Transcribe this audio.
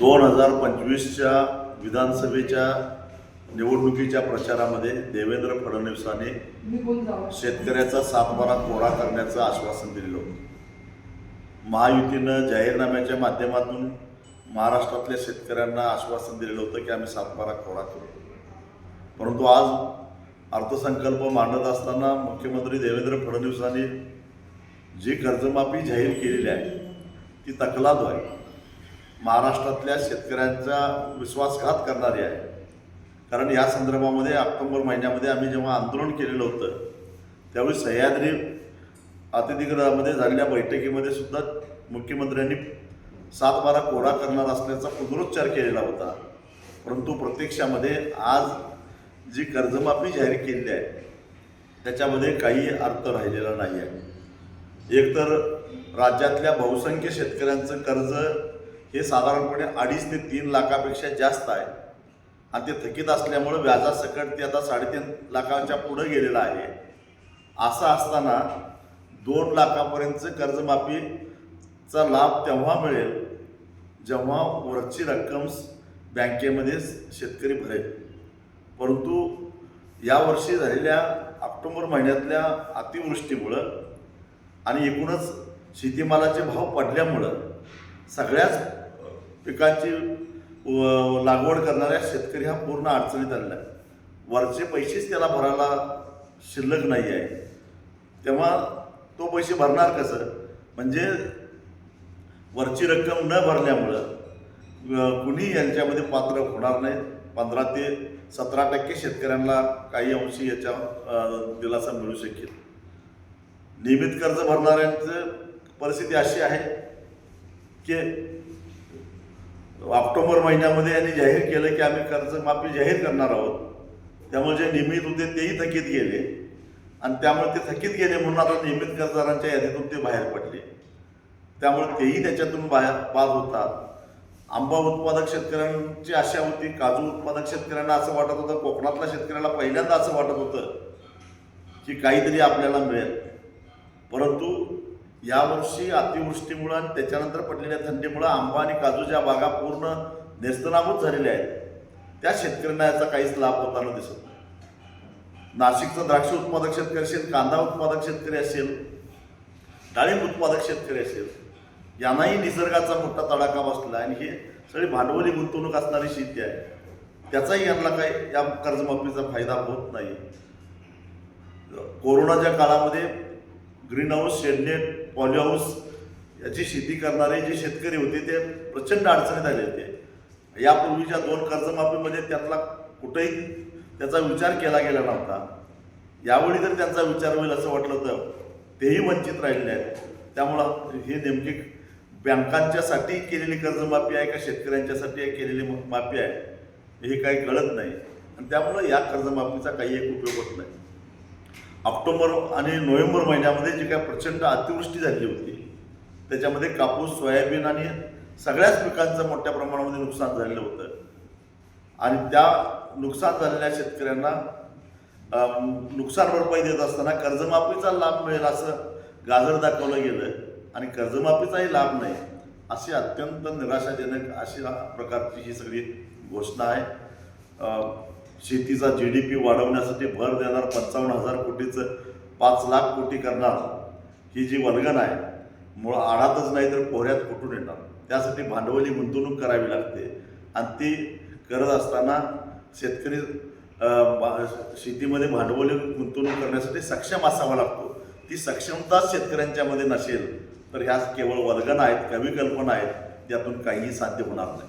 2025च्या विधानसभेच्या निवडणुकीच्या प्रचारामध्ये देवेंद्र फडणवीसांनी शेतकऱ्याचा सातबारा कोरा करण्याचं आश्वासन दिलेलं होतं। महायुतीनं जाहीरनाम्याच्या माध्यमातून महाराष्ट्रातल्या शेतकऱ्यांना आश्वासन दिलेलं होतं की आम्ही सातबारा कोरा करू। परंतु आज अर्थसंकल्प मांडत असताना मुख्यमंत्री देवेंद्र फडणवीसांनी जी कर्जमाफी जाहीर केलेली आहे ती तकलाद आहे, महाराष्ट्रातल्या शेतकऱ्यांचा विश्वासघात करणारी आहे। कारण या संदर्भामध्ये ऑक्टोबर महिन्यामध्ये आम्ही जेव्हा आंदोलन केलेलं होतं त्यावेळी सह्याद्री अतिथीगृहामध्ये झालेल्या बैठकीमध्ये सुद्धा मुख्यमंत्र्यांनी सातबारा कोरा करणार असल्याचा पुनरुच्चार केलेला होता। परंतु प्रत्यक्षामध्ये आज जी कर्जमाफी जाहीर केलेली आहे त्याच्यामध्ये काही अर्थ राहिलेला नाही आहे। एकतर राज्यातल्या बहुसंख्य शेतकऱ्यांचं कर्ज हे साधारणपणे 2.5 ते 3 लाखापेक्षा जास्त आहे आणि ते थकीत असल्यामुळे व्याजासकट ते आता 3.5 लाखाच्या पुढे गेलेलं आहे। असं असताना 2 लाखापर्यंतचं कर्जमाफीचा लाभ तेव्हा मिळेल जेव्हा वरची रक्कम बँकेमध्ये शेतकरी भरेल। परंतु यावर्षी झालेल्या ऑक्टोबर महिन्यातल्या अतिवृष्टीमुळं आणि एकूणच शेतीमालाचे भाव पडल्यामुळं सगळ्याच पिकांची लागवड करणाऱ्या शेतकरी हा पूर्ण अडचणीत आलेला आहे। वरचे पैसेच त्याला भरायला शिल्लक नाही आहे, तेव्हा तो पैसे भरणार कसं? म्हणजे वरची रक्कम न भरल्यामुळं कुणी यांच्यामध्ये पात्र होणार नाही। 15 ते 17% शेतकऱ्यांना काही अंशी याच्या दिलासा मिळू शकेल। नियमित कर्ज भरणाऱ्यांचं परिस्थिती अशी आहे की ऑक्टोबर महिन्यामध्ये यांनी जाहीर केलं की आम्ही कर्जमाफी जाहीर करणार आहोत, त्यामुळे जे नियमित होते तेही थकीत गेले आणि त्यामुळे ते थकीत गेले म्हणून आता नियमित कर्जदारांच्या यादीतून ते बाहेर पडले, त्यामुळे तेही त्याच्यातून बाहेर बाद होतात। आंबा उत्पादक शेतकऱ्यांची आशा होती, काजू उत्पादक शेतकऱ्यांना असं वाटत होतं, कोकणातल्या शेतकऱ्याला पहिल्यांदा असं वाटत होतं की काहीतरी आपल्याला मिळेल। परंतु यावर्षी अतिवृष्टीमुळं आणि त्याच्यानंतर पडलेल्या थंडीमुळं आंबा आणि काजूच्या बागा पूर्ण नेस्तनाबूत झालेल्या आहेत, त्या शेतकऱ्यांना याचा काहीच लाभ होताना दिसत नाही। नाशिकचा द्राक्ष उत्पादक शेतकरी असेल, कांदा उत्पादक शेतकरी असेल, डाळिंब उत्पादक शेतकरी असेल, यांनाही निसर्गाचा मोठा तडाखा बसला आणि हे सगळी भांडवली गुंतवणूक असणारी शेती आहे, त्याचाही यांना काही या कर्जमाफीचा फायदा होत नाही। कोरोनाच्या काळामध्ये green house, shade net, poly house याची शेती करणारे जे शेतकरी होते ते प्रचंड अडचणीत आले होते। यापूर्वीच्या 2 कर्जमाफीमध्ये त्यांना कुठेही त्याचा विचार केला गेला नव्हता। यावेळी तर त्यांचा विचार होईल असं वाटलं होतं, तेही वंचित राहिले आहेत। त्यामुळं हे नेमकी बँकांच्यासाठी केलेली कर्जमाफी आहे का शेतकऱ्यांच्यासाठी केलेली माफी आहे हे काही कळत नाही आणि त्यामुळं या कर्जमाफीचा काही एक उपयोग होत नाही। ऑक्टोबर आणि नोव्हेंबर महिन्यामध्ये जी काय प्रचंड अतिवृष्टी झाली होती त्याच्यामध्ये कापूस, सोयाबीन आणि सगळ्याच पिकांचं मोठ्या प्रमाणामध्ये नुकसान झालेलं होतं आणि त्या नुकसान झालेल्या शेतकऱ्यांना नुकसान भरपाई देत असताना कर्जमाफीचा लाभ मिळेल असं गाजर दाखवलं गेलं आणि कर्जमाफीचाही लाभ नाही, अशी अत्यंत निराशाजनक अशा प्रकारची ही सगळी घोषणा आहे। शेतीचा GDP वाढवण्यासाठी भर देणार 55,000 कोटीचं 5 लाख कोटी करणार ही जी वल्गन आहे मुळं आडातच नाही तर पोहऱ्यात कुठून येणार। त्यासाठी भांडवली गुंतवणूक करावी लागते आणि ती करत असताना शेतकरी शेतीमध्ये भांडवली गुंतवणूक करण्यासाठी सक्षम असावा लागतो। ती सक्षमता शेतकऱ्यांच्यामध्ये नसेल तर ह्या केवळ वल्गना आहेत, कविकल्पना आहेत, त्यातून काहीही साध्य होणार नाही।